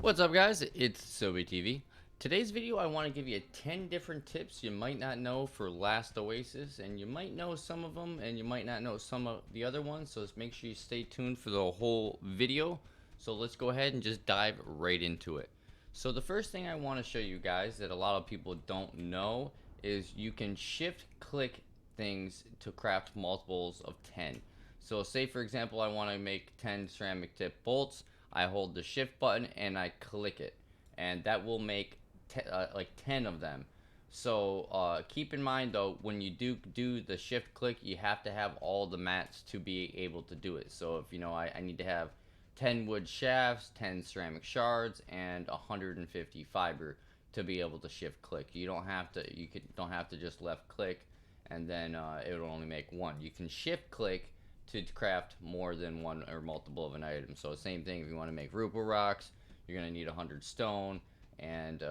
What's up, guys? It's SoBTV. Today's video, I want to give you 10 different tips you might not know for Last Oasis, and you might know some of them and you might not know some of the other ones, so just make sure you stay tuned for the whole video. So let's go ahead and just dive right into it. So the first thing I want to show you guys that a lot of people don't know is you can shift click things to craft multiples of 10. So say for example I want to make 10 ceramic tip bolts. I hold the shift button and I click it, and that will make like 10 of them. So keep in mind though, when you do the shift click, you have to have all the mats to be able to do it. So if I need to have 10 wood shafts, 10 ceramic shards, and 150 fiber to be able to shift click. You don't have to just left click and then it'll only make one. You can shift click to craft more than one or multiple of an item. So same thing, if you want to make rupu rocks, you're going to need 100 stone and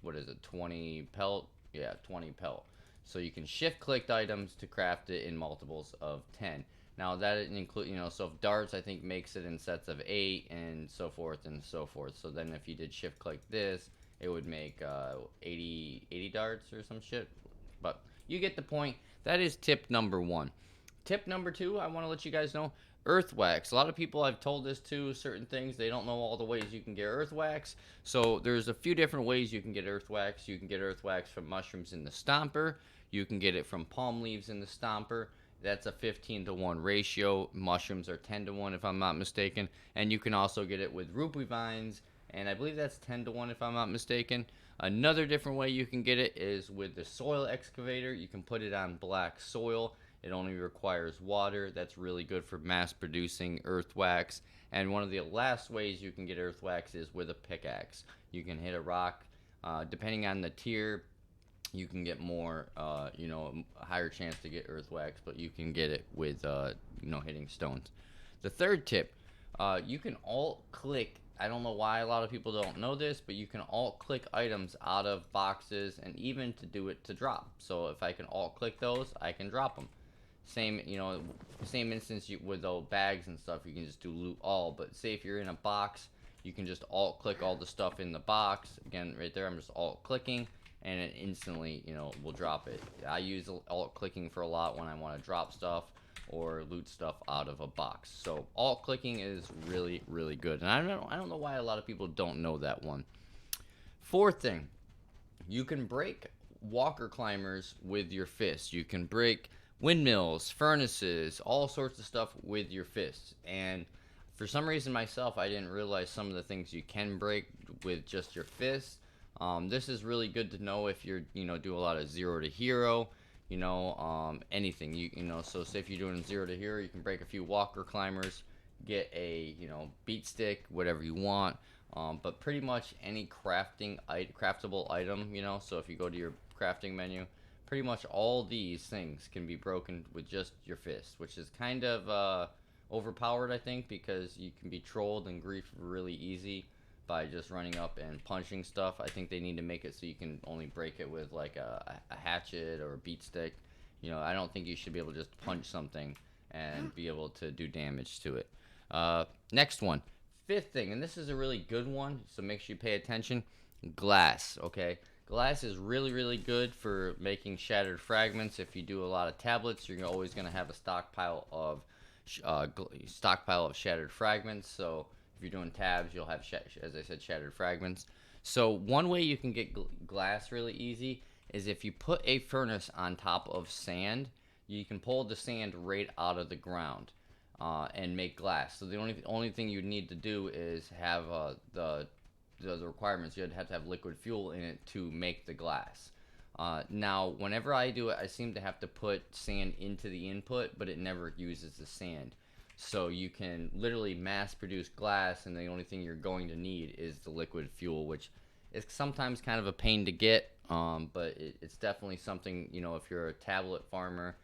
what is it, 20 pelt? Yeah, 20 pelt. So you can shift click items to craft it in multiples of 10. Now that include, so if darts I think makes it in sets of 8 and so forth and so forth. So then if you did shift click this, it would make 80 darts or some shit. But you get the point. That is tip number 1. Tip number 2, I want to let you guys know, Earthwax. A lot of people I've told this to, certain things, they don't know all the ways you can get Earthwax. So there's a few different ways you can get Earthwax. You can get Earthwax from mushrooms in the stomper. You can get it from palm leaves in the stomper. That's a 15-to-1 ratio. Mushrooms are 10-to-1 if I'm not mistaken. And you can also get it with rupu vines, and I believe that's 10-to-1 if I'm not mistaken. Another different way you can get it is with the soil excavator. You can put it on black soil. It only requires water. That's really good for mass producing Earthwax. And one of the last ways you can get Earthwax is with a pickaxe. You can hit a rock. Depending on the tier, you can get more, a higher chance to get Earthwax, but you can get it with, hitting stones. The third tip, you can alt click. I don't know why a lot of people don't know this, but you can alt click items out of boxes and even to do it to drop. So if I can alt click those, I can drop them. Same instance with the bags and stuff, you can just do loot all. But say if you're in a box, you can just alt click all the stuff in the box. Again, right there, I'm just alt clicking, and it instantly, will drop it. I use alt clicking for a lot when I want to drop stuff or loot stuff out of a box. So alt clicking is really, really good, and I don't know why a lot of people don't know that one. Fourth thing, you can break walker climbers with your fist. You can break windmills, furnaces, all sorts of stuff with your fists. And for some reason myself, I didn't realize some of the things you can break with just your fists. This is really good to know if you're, do a lot of 0 to hero, anything, so say if you're doing 0 to hero, you can break a few walker climbers, get a, beat stick, whatever you want. But pretty much any craftable item, so if you go to your crafting menu, pretty much all these things can be broken with just your fist, which is kind of overpowered, I think, because you can be trolled and griefed really easy by just running up and punching stuff. I think they need to make it so you can only break it with like a hatchet or a beat stick. I don't think you should be able to just punch something and be able to do damage to it. Next one, fifth thing, and this is a really good one, so make sure you pay attention. Glass, okay? Glass is really, really good for making shattered fragments. If you do a lot of tablets, you're always going to have a stockpile of shattered fragments. So if you're doing tabs, you'll have, as I said, shattered fragments. So one way you can get glass really easy is if you put a furnace on top of sand, you can pull the sand right out of the ground and make glass. So the only thing you need to do is have the requirements. You'd have to have liquid fuel in it to make the glass. Now, whenever I do it, I seem to have to put sand into the input, but it never uses the sand. So you can literally mass produce glass, and the only thing you're going to need is the liquid fuel, which is sometimes kind of a pain to get, but it's definitely something, if you're a tablet farmer,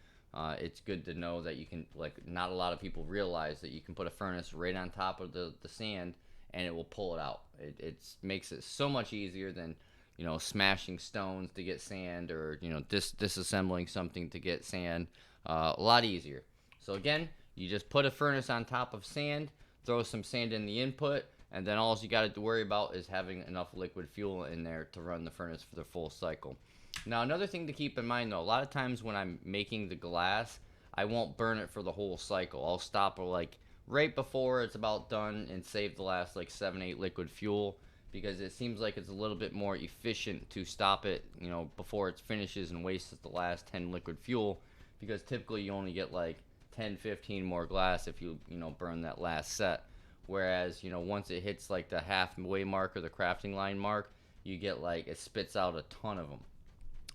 it's good to know that you can, not a lot of people realize that you can put a furnace right on top of the sand, and it will pull it out. It makes it so much easier than, smashing stones to get sand or, disassembling something to get sand. A lot easier. So again, you just put a furnace on top of sand, throw some sand in the input, And then all you got to worry about is having enough liquid fuel in there to run the furnace for the full cycle. Now, another thing to keep in mind, though, a lot of times when I'm making the glass, I won't burn it for the whole cycle. I'll stop like right before it's about done and save the last like 7-8 liquid fuel, because it seems like it's a little bit more efficient to stop it, before it finishes and wastes the last 10 liquid fuel, because typically you only get like 10-15 more glass if you burn that last set. Whereas once it hits like the halfway mark or the crafting line mark, you get like it spits out a ton of them.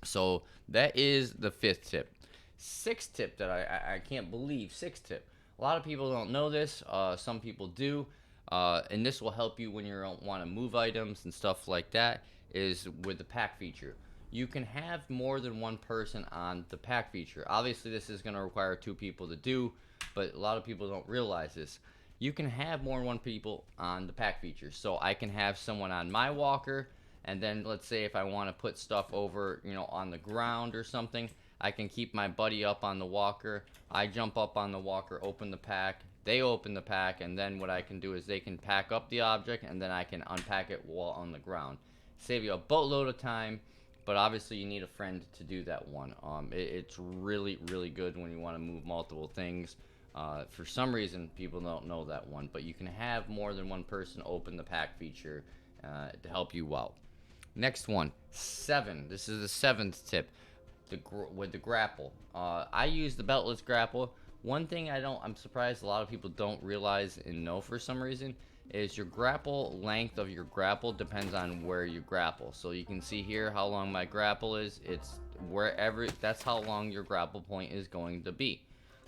So that is the 5th tip. 6th tip that I can't believe, 6th tip. A lot of people don't know this. Some people do. And this will help you when you want to move items and stuff like that, is with the pack feature. You can have more than one person on the pack feature. Obviously, this is going to require 2 people to do, but a lot of people don't realize this. You can have more than 1 people on the pack feature. So I can have someone on my walker, and then let's say if I want to put stuff over, on the ground or something, I can keep my buddy up on the walker. I jump up on the walker, open the pack, they open the pack, and then what I can do is they can pack up the object, and then I can unpack it while on the ground. Save you a boatload of time, but obviously you need a friend to do that one. It's really, really good when you want to move multiple things. For some reason, people don't know that one, but you can have more than 1 person open the pack feature to help you out. Next one, 7. This is the 7th tip. With the grapple. I use the beltless grapple. One thing I'm surprised a lot of people don't realize and know for some reason is your grapple length of your grapple depends on where you grapple. So you can see here how long my grapple is. It's wherever, that's how long your grapple point is going to be.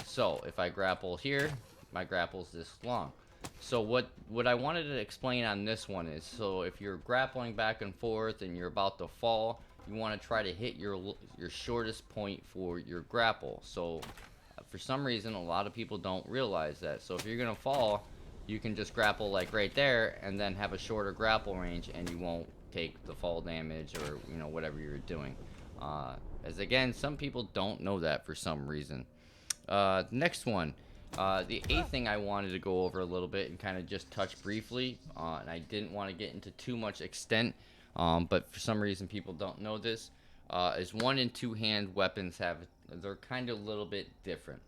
So if I grapple here, my grapple's this long. So what I wanted to explain on this one is, so if you're grappling back and forth and you're about to fall, you want to try to hit your shortest point for your grapple. So for some reason, a lot of people don't realize that. So if you're gonna fall, you can just grapple like right there and then have a shorter grapple range, and you won't take the fall damage or whatever you're doing. As again, some people don't know that for some reason. Next one, the 8th thing I wanted to go over a little bit and kind of just touch briefly, and I didn't want to get into too much extent. But for some reason people don't know this, is 1 and 2 hand weapons they're kind of a little bit different.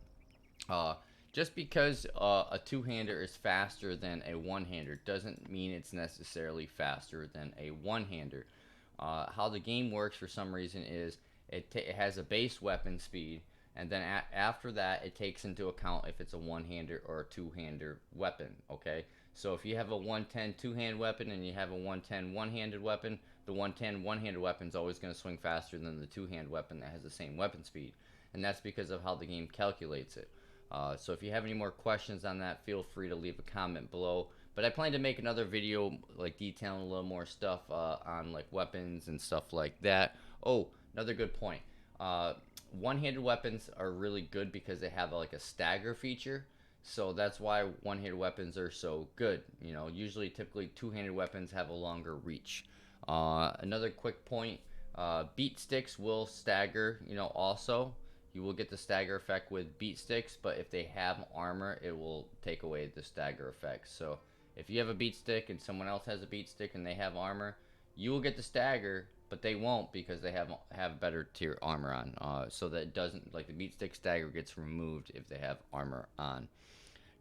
Just because a 2-hander is faster than a 1-hander doesn't mean it's necessarily faster than a 1-hander. How the game works for some reason is it has a base weapon speed, and then after that it takes into account if it's a 1-hander or a 2-hander weapon. Okay, so if you have a 110 2-hand weapon and you have a 110 1-handed weapon, the 110 1-handed weapon is always going to swing faster than the 2-hand weapon that has the same weapon speed, and that's because of how the game calculates it. So if you have any more questions on that, feel free to leave a comment below. But I plan to make another video like detailing a little more stuff on like weapons and stuff like that. Oh, another good point. 1-handed weapons are really good because they have like a stagger feature. So that's why 1-handed weapons are so good. Usually, typically 2-handed weapons have a longer reach. Another quick point, beat sticks will stagger, also. You will get the stagger effect with beat sticks, but if they have armor, it will take away the stagger effect. So if you have a beat stick and someone else has a beat stick and they have armor, you will get the stagger, but they won't because they have better tier armor on. So that it doesn't, like the beat stick stagger gets removed if they have armor on.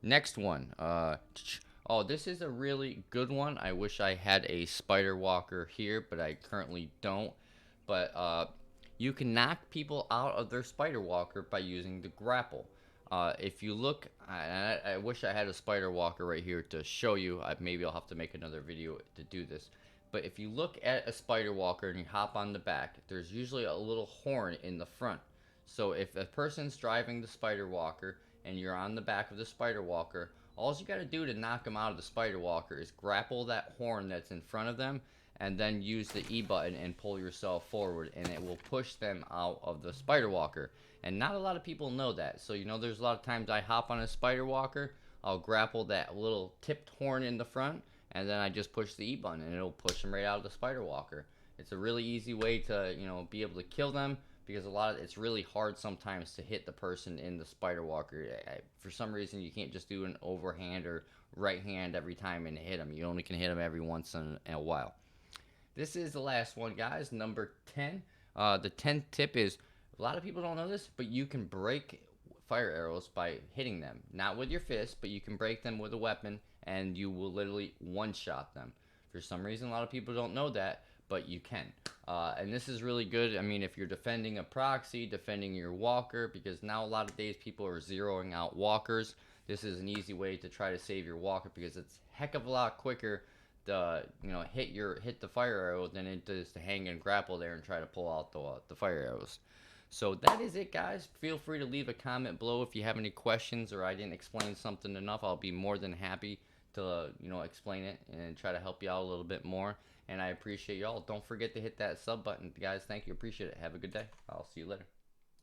Next one. Oh, this is a really good one. I wish I had a spider walker here, but I currently don't. But you can knock people out of their spider walker by using the grapple. If you look, I wish I had a spider walker right here to show you. Maybe I'll have to make another video to do this. But if you look at a spider walker and you hop on the back, there's usually a little horn in the front. So if a person's driving the spider walker and you're on the back of the spider walker, all you got to do to knock them out of the spider walker is grapple that horn that's in front of them, and then use the E button and pull yourself forward, and it will push them out of the spider walker. And not a lot of people know that. So there's a lot of times I hop on a spider walker, I'll grapple that little tipped horn in the front, and then I just push the E button and it'll push them right out of the spider walker. It's a really easy way to be able to kill them, because it's really hard sometimes to hit the person in the spider walker. For some reason, you can't just do an overhand or right hand every time and hit them. You only can hit them every once in a while. This is the last one, guys, number 10. The 10th tip is, a lot of people don't know this, but you can break fire arrows by hitting them. Not with your fist, but you can break them with a weapon, and you will literally one-shot them. For some reason, a lot of people don't know that, but you can. And this is really good. I mean, if you're defending a proxy, defending your walker, because now a lot of days people are zeroing out walkers. This is an easy way to try to save your walker, because it's a heck of a lot quicker to hit the fire arrow than it is to hang and grapple there and try to pull out the fire arrows. So that is it, guys. Feel free to leave a comment below if you have any questions or I didn't explain something enough. I'll be more than happy to explain it and try to help you out a little bit more. And I appreciate y'all. Don't forget to hit that sub button, guys. Thank you. Appreciate it. Have a good day. I'll see you later.